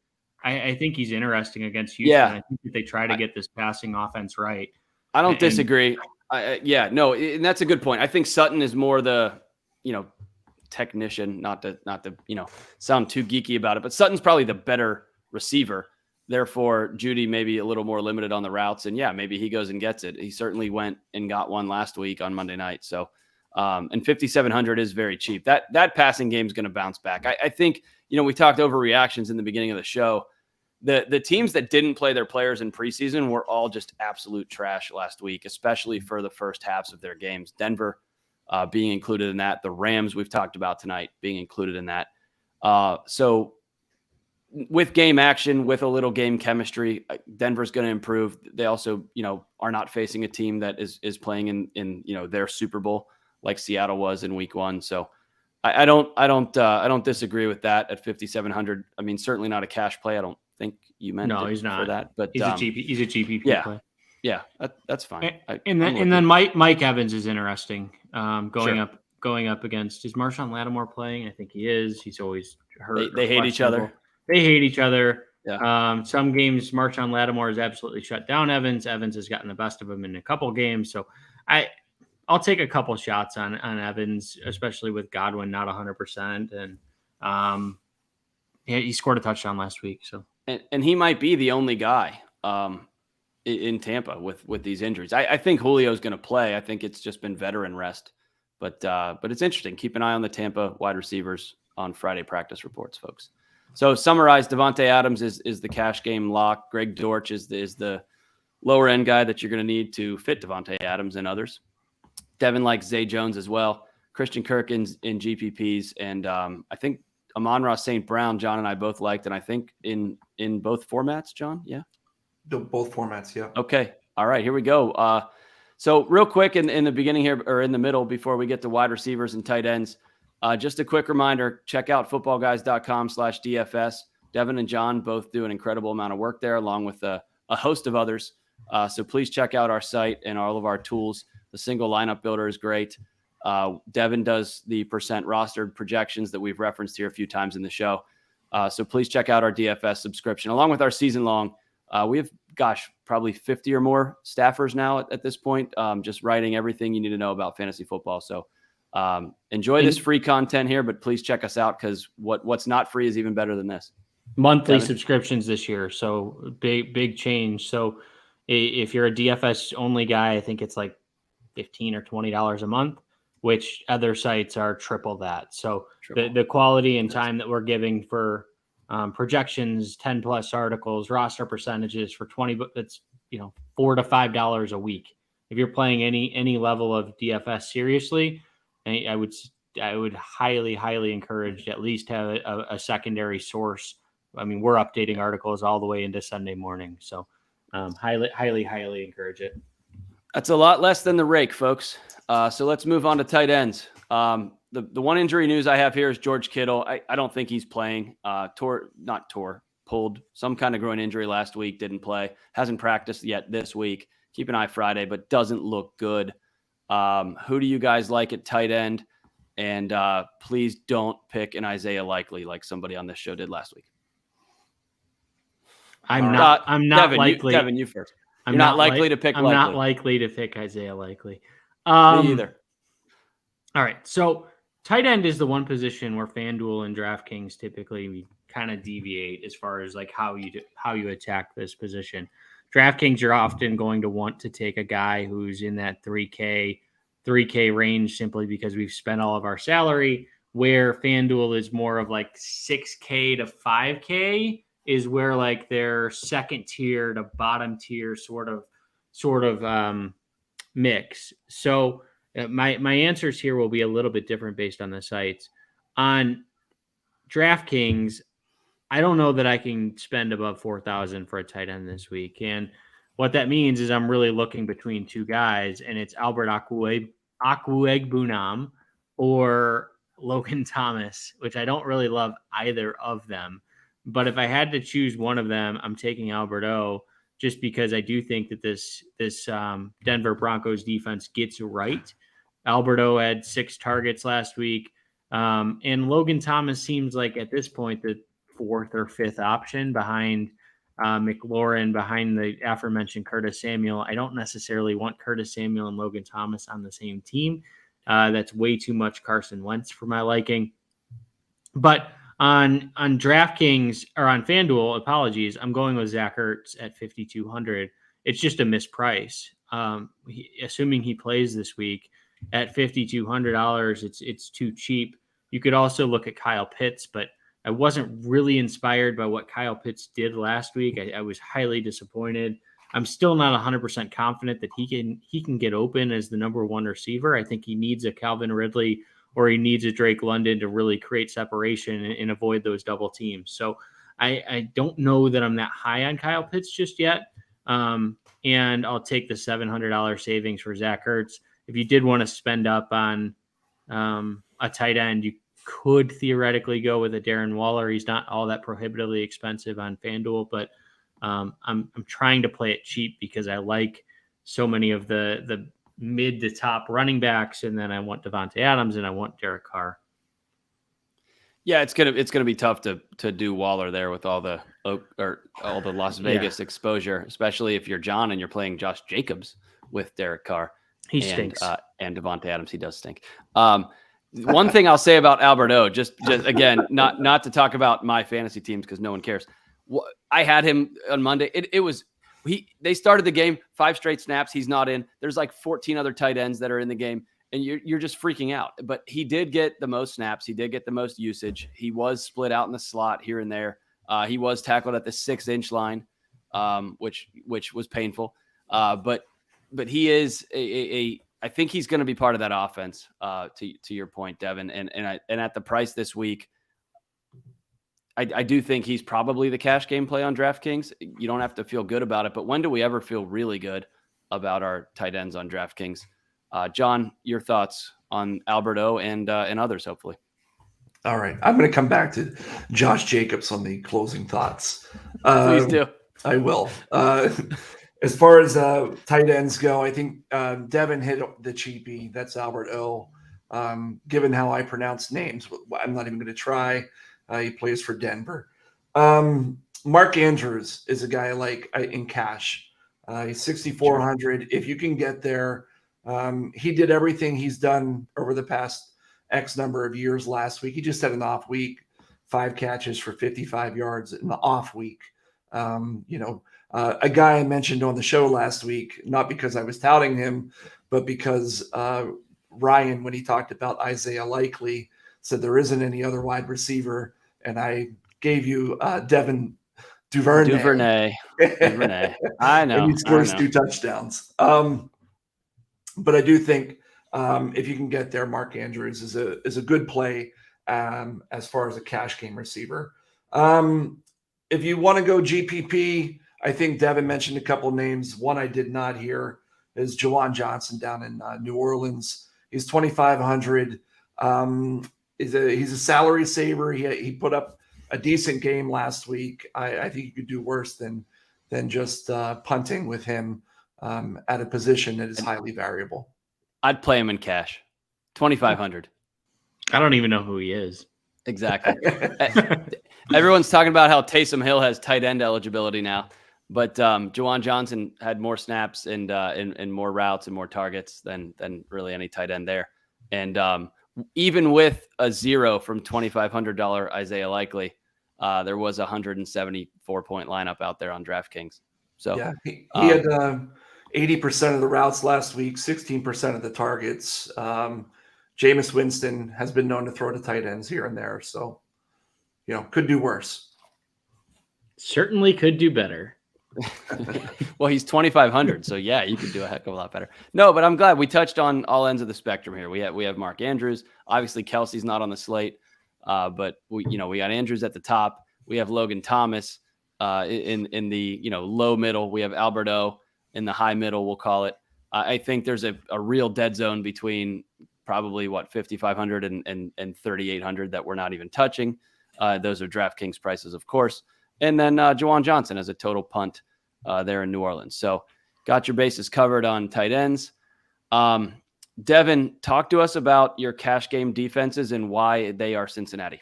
I think he's interesting against Houston. Yeah. I think that they try to get this passing offense right. I don't disagree. And that's a good point. I think Sutton is more the, technician, not to sound too geeky about it, but Sutton's probably the better receiver. Therefore, Jeudy may be a little more limited on the routes, and maybe he goes and gets it. He certainly went and got one last week on Monday night. So, and 5,700 is very cheap. That passing game is going to bounce back. I think we talked overreactions in the beginning of the show. The teams that didn't play their players in preseason were all just absolute trash last week, especially for the first halves of their games. Denver being included in that. The Rams we've talked about tonight being included in that. So with game action, with a little game chemistry, Denver's going to improve. They also, are not facing a team that is playing in their Super Bowl like Seattle was in Week 1. So I don't disagree with that at 5,700. I mean, certainly not a cash play. I don't think you meant he's not for that, but he's a GPP play. Yeah, that's fine. And then Mike Evans is interesting. Going up against, is Marshawn Lattimore playing? I think he is. He's always hurt. They hate each other. They hate each other. Yeah. Some games Marshawn Lattimore has absolutely shut down Evans. Evans has gotten the best of him in a couple games. So I'll take a couple shots on Evans, especially with Godwin not 100%. And he scored a touchdown last week. So and he might be the only guy in Tampa with these injuries. I think Julio's going to play. I think it's just been veteran rest, but it's interesting. Keep an eye on the Tampa wide receivers. on Friday practice reports, folks. So summarize, Davante Adams is the cash game lock. Greg Dortch is the lower end guy that you're going to need to fit Davante Adams and others. Devin likes Zay Jones as well. Christian Kirk in GPPs. And I think Amon-Ra St. Brown, John and I both liked, and I think in both formats, John. Yeah. Both formats. Yeah. Okay. All right, here we go. So real quick in the beginning here, or in the middle, before we get to wide receivers and tight ends, just a quick reminder, check out footballguys.com/DFS. Devin and John both do an incredible amount of work there, along with a host of others. So please check out our site and all of our tools. The single lineup builder is great. Devin does the percent rostered projections that we've referenced here a few times in the show. So please check out our DFS subscription, along with our season long. We have, probably 50 or more staffers now at this point, just writing everything you need to know about fantasy football. So enjoy this free content here, but please check us out, because what's not free is even better than this. Monthly Devin? Subscriptions this year. So big change. So if you're a DFS only guy, I think it's like $15 or $20 a month, which other sites are triple that. So the quality and time that we're giving for projections, 10 plus articles, roster percentages for 20, that's, $4 to $5 a week. If you're playing any level of DFS seriously, I would highly encourage to at least have a secondary source. I mean, we're updating articles all the way into Sunday morning. So highly encourage it. That's a lot less than the rake, folks. So let's move on to tight ends. The one injury news I have here is George Kittle. I don't think he's playing. Pulled some kind of groin injury last week, didn't play, hasn't practiced yet this week. Keep an eye Friday, but doesn't look good. Who do you guys like at tight end? And please don't pick an Isaiah Likely like somebody on this show did last week. I'm not Devin, likely. Devin, you first. You're not likely to pick. I'm Likely. not likely to pick Isaiah Likely. Me either. All right, so tight end is the one position where FanDuel and DraftKings typically kind of deviate as far as like how you attack this position. DraftKings, you're often going to want to take a guy who's in that 3K range simply because we've spent all of our salary, where FanDuel is more of like 6K to 5K is where like their second tier to bottom tier sort of mix. So my answers here will be a little bit different based on the sites. On DraftKings, I don't know that I can spend above $4,000 for a tight end this week. And what that means is I'm really looking between two guys, and it's Albert Okwuegbunam or Logan Thomas, which I don't really love either of them. But if I had to choose one of them, I'm taking Albert O, just because I do think that this Denver Broncos defense gets right. Albert O had 6 targets last week. And Logan Thomas seems like at this point the 4th or 5th option behind McLaurin, behind the aforementioned Curtis Samuel. I don't necessarily want Curtis Samuel and Logan Thomas on the same team. That's way too much Carson Wentz for my liking. But on DraftKings, or on FanDuel, apologies, I'm going with Zach Ertz at 5,200. It's just a misprice. Assuming he plays this week at $5,200, it's too cheap. You could also look at Kyle Pitts, but I wasn't really inspired by what Kyle Pitts did last week. I was highly disappointed. I'm still not 100% confident that he can get open as the number one receiver. I think he needs a Calvin Ridley or he needs a Drake London to really create separation and avoid those double teams. So I don't know that I'm that high on Kyle Pitts just yet. And I'll take the $700 savings for Zach Ertz. If you did want to spend up on a tight end, you could theoretically go with a Darren Waller. He's not all that prohibitively expensive on FanDuel, but I'm trying to play it cheap because I like so many of the mid to top running backs, and then I want Davante Adams and I want Derek Carr. Yeah, it's gonna be tough to do Waller there with all the Las Vegas exposure, especially if you're John and you're playing Josh Jacobs with Derek Carr. He stinks. And Davante Adams, he does stink. One thing I'll say about Albert O, just again, not to talk about my fantasy teams because no one cares. I had him on Monday. They started the game 5 straight snaps. He's not in. There's like 14 other tight ends that are in the game, and you're just freaking out. But he did get the most snaps. He did get the most usage. He was split out in the slot here and there. He was tackled at the 6-inch line, which was painful. But he is I think he's going to be part of that offense. To your point, Devin, and at the price this week, I do think he's probably the cash game play on DraftKings. You don't have to feel good about it, but when do we ever feel really good about our tight ends on DraftKings? John, your thoughts on Alberto and others, hopefully. All right. I'm going to come back to Josh Jacobs on the closing thoughts. Please do. I will. As far as tight ends go, I think Devin hit the cheapie. That's Alberto. Given how I pronounce names, I'm not even going to try. He plays for Denver. Mark Andrews is a guy I like in cash. He's 6,400. If you can get there, he did everything he's done over the past X number of years last week. He just had an off week, 5 catches for 55 yards in the off week. A guy I mentioned on the show last week, not because I was touting him, but because Ryan, when he talked about Isaiah Likely, said there isn't any other wide receiver. And I gave you Devin Duvernay. I know. And he scores 2 touchdowns. But I do think if you can get there, Mark Andrews is a good play as far as a cash game receiver. If you want to go GPP, I think Devin mentioned a couple names. One I did not hear is Juwan Johnson down in New Orleans. He's 2,500. He's a salary saver. He put up a decent game last week. I think you could do worse than just punting with him at a position that is highly variable. I'd play him in cash. 2,500. I don't even know who he is. Exactly. Everyone's talking about how Taysom Hill has tight end eligibility now, but Juwan Johnson had more snaps and more routes and more targets than really any tight end there. And even with a 0 from $2,500 Isaiah Likely, there was a 174-point lineup out there on DraftKings. So yeah, he had 80% of the routes last week, 16% of the targets. Jameis Winston has been known to throw to tight ends here and there, so could do worse. Certainly could do better. Well, he's 2,500, so yeah, you could do a heck of a lot better. No, but I'm glad we touched on all ends of the spectrum here. We have Mark Andrews. Obviously, Kelce's not on the slate, but we got Andrews at the top. We have Logan Thomas in the low middle. We have Alberto in the high middle, we'll call it. I think there's a real dead zone between probably 5,500 and 3,800 that we're not even touching. Those are DraftKings prices, of course. And then Juwan Johnson as a total punt there in New Orleans. So got your bases covered on tight ends. Devin, talk to us about your cash game defenses and why they are Cincinnati.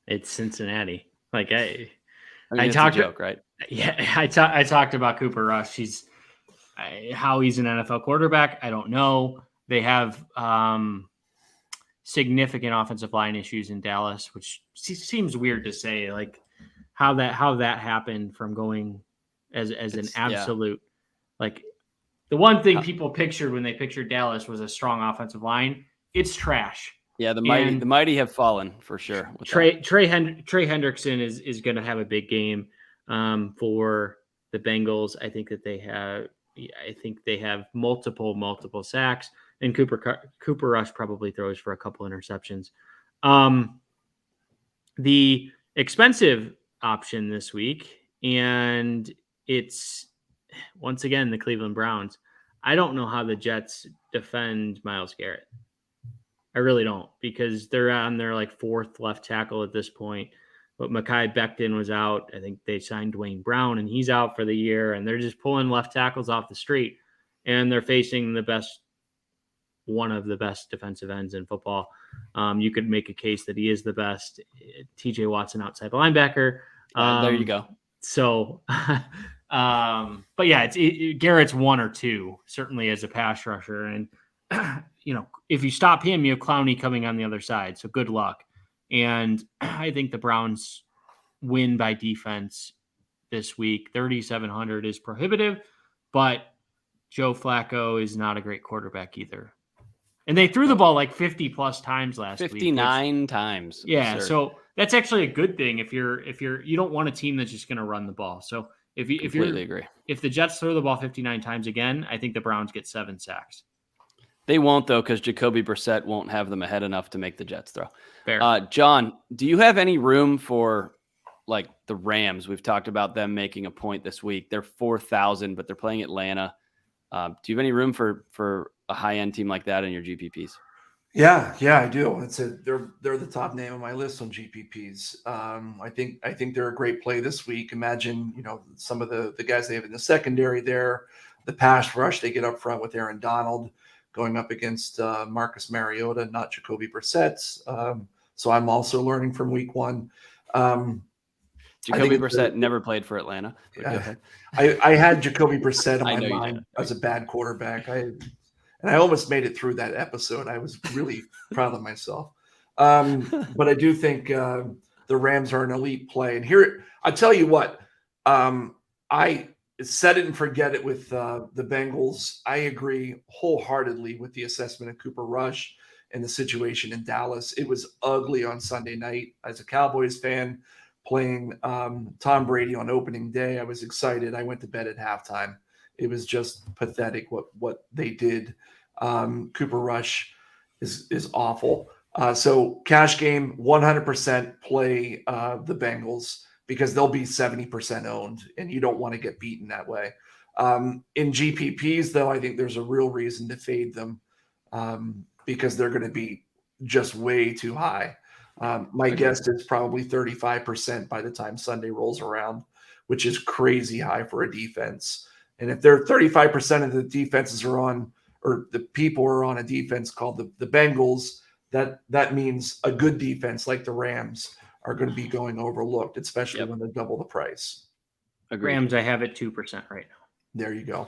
It's Cincinnati. Like I mean, it's a joke, right? Yeah, I talked about Cooper Rush. How he's an NFL quarterback, I don't know. They have significant offensive line issues in Dallas, which seems weird to say. Like how that happened from going as an absolute like the one thing people pictured when they pictured Dallas was a strong offensive line. It's trash. Yeah, the mighty have fallen for sure. Trey Hendrickson is going to have a big game for the Bengals. I think they have multiple sacks, and Cooper Rush probably throws for a couple interceptions. The expensive option this week, and it's once again the Cleveland Browns. I don't know how the Jets defend Myles Garrett. I really don't, because they're on their 4th left tackle at this point. But Mekhi Becton was out. I think they signed Dwayne Brown, and he's out for the year. And they're just pulling left tackles off the street. And they're facing one of the best defensive ends in football. You could make a case that he is the best. TJ Watson, outside linebacker. There you go. So, but yeah, Garrett's 1 or 2, certainly as a pass rusher. And, if you stop him, you have Clowney coming on the other side. So good luck. And I think the Browns win by defense this week. 3,700 is prohibitive, but Joe Flacco is not a great quarterback either. And they threw the ball like 50 plus times last 59 week. times. Yeah. Absurd. So that's actually a good thing if you don't want a team that's just going to run the ball. So if the Jets throw the ball 59 times again, I think the Browns get 7 sacks. They won't, though, because Jacoby Brissett won't have them ahead enough to make the Jets throw. Fair. John, do you have any room for like the Rams? We've talked about them making a point this week. They're 4,000, but they're playing Atlanta. Do you have any room for a high-end team like that in your GPPs? Yeah, I do. They're the top name on my list on GPPs. I think they're a great play this week. Imagine, some of the guys they have in the secondary there, the pass rush they get up front with Aaron Donald going up against Marcus Mariota, not Jacoby Brissett. So I'm also learning from week one. Jacoby Brissett never played for Atlanta. I had Jacoby Brissett on my mind as a bad quarterback. And I almost made it through that episode. I was really proud of myself. But I do think the Rams are an elite play. And here, I tell you what, I set it and forget it with the Bengals. I agree wholeheartedly with the assessment of Cooper Rush and the situation in Dallas. It was ugly on Sunday night. As a Cowboys fan playing Tom Brady on opening day, I was excited. I went to bed at halftime. It was just pathetic what they did. Cooper Rush is awful. So cash game, 100% play the Bengals because they'll be 70% owned, and you don't want to get beaten that way. In GPPs, though, I think there's a real reason to fade them because they're going to be just way too high. My guess is probably 35% by the time Sunday rolls around, which is crazy high for a defense. And if they're 35% of the defenses are on, or the people are on a defense called the Bengals, that means a good defense like the Rams are going to be going overlooked, especially when they double the price. Agreed. Rams, I have it 2% right now. There you go.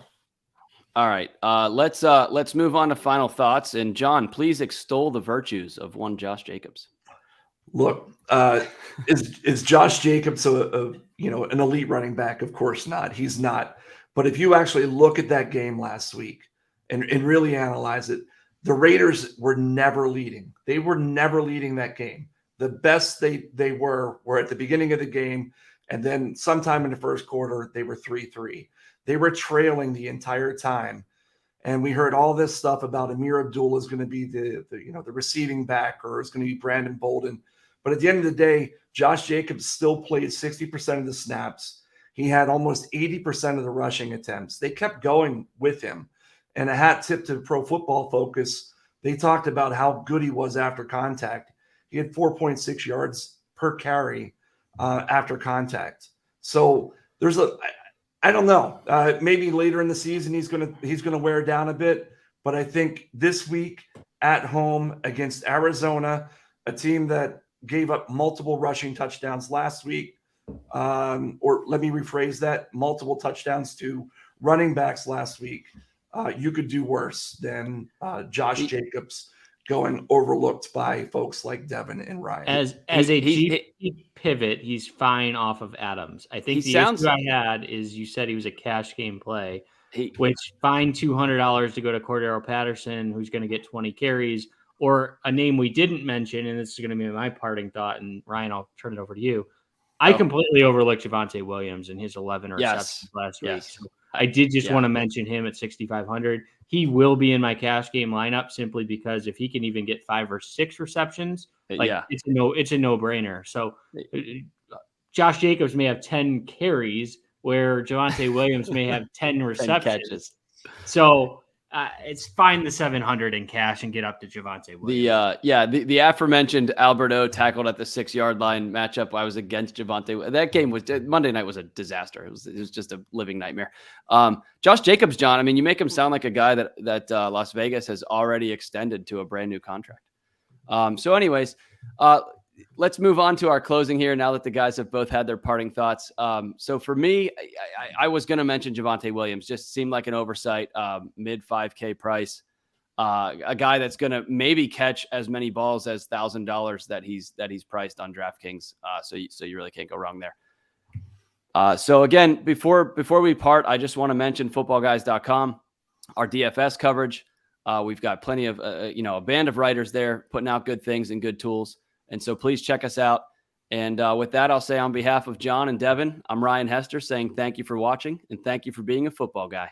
All right. Let's move on to final thoughts. And John, please extol the virtues of one Josh Jacobs. Look, is Josh Jacobs an elite running back? Of course not. He's not. But if you actually look at that game last week and really analyze it, the Raiders were never leading. They were never leading that game. The best they were at the beginning of the game, and then sometime in the first quarter, they were 3-3. They were trailing the entire time. And we heard all this stuff about Amir Abdullah is going to be the receiving back, or it's going to be Brandon Bolden. But at the end of the day, Josh Jacobs still played 60% of the snaps. He had almost 80% of the rushing attempts. They kept going with him. And a hat tip to Pro Football Focus, they talked about how good he was after contact. He had 4.6 yards per carry after contact. So I don't know. Maybe later in the season he's gonna wear down a bit. But I think this week at home against Arizona, a team that gave up multiple rushing touchdowns last week, or let me rephrase that, multiple touchdowns to running backs last week. You could do worse than Josh Jacobs going overlooked by folks like Devin and Ryan. As a GP pivot, he's fine off of Adams. I think issue I had is you said he was a cash game play, which fine $200 to go to Cordarrelle Patterson, who's going to get 20 carries, or a name we didn't mention, and this is going to be my parting thought, and Ryan, I'll turn it over to you. I completely overlooked Javonte Williams and his 11 receptions last week. So I did just want to mention him at 6,500. He will be in my cash game lineup simply because if he can even get 5 or 6 receptions, it's a no-brainer. So Josh Jacobs may have 10 carries where Javonte Williams may have 10 receptions. So it's find the 700 in cash and get up to Javonte Williams. The aforementioned Alberto tackled at the 6-yard line matchup. I was against Javonte. That game Monday night was a disaster. It was just a living nightmare. Josh Jacobs, John, I mean, you make him sound like a guy that Las Vegas has already extended to a brand new contract. So anyways, let's move on to our closing here now that the guys have both had their parting thoughts. So for me, I was going to mention Javonte Williams. Just seemed like an oversight, mid 5K price. A guy that's going to maybe catch as many balls as $1,000 that he's priced on DraftKings. So you really can't go wrong there. So again, before we part, I just want to mention footballguys.com, our DFS coverage. We've got plenty of, a band of writers there putting out good things and good tools. And so please check us out. And with that, I'll say on behalf of John and Devin, I'm Ryan Hester saying thank you for watching and thank you for being a football guy.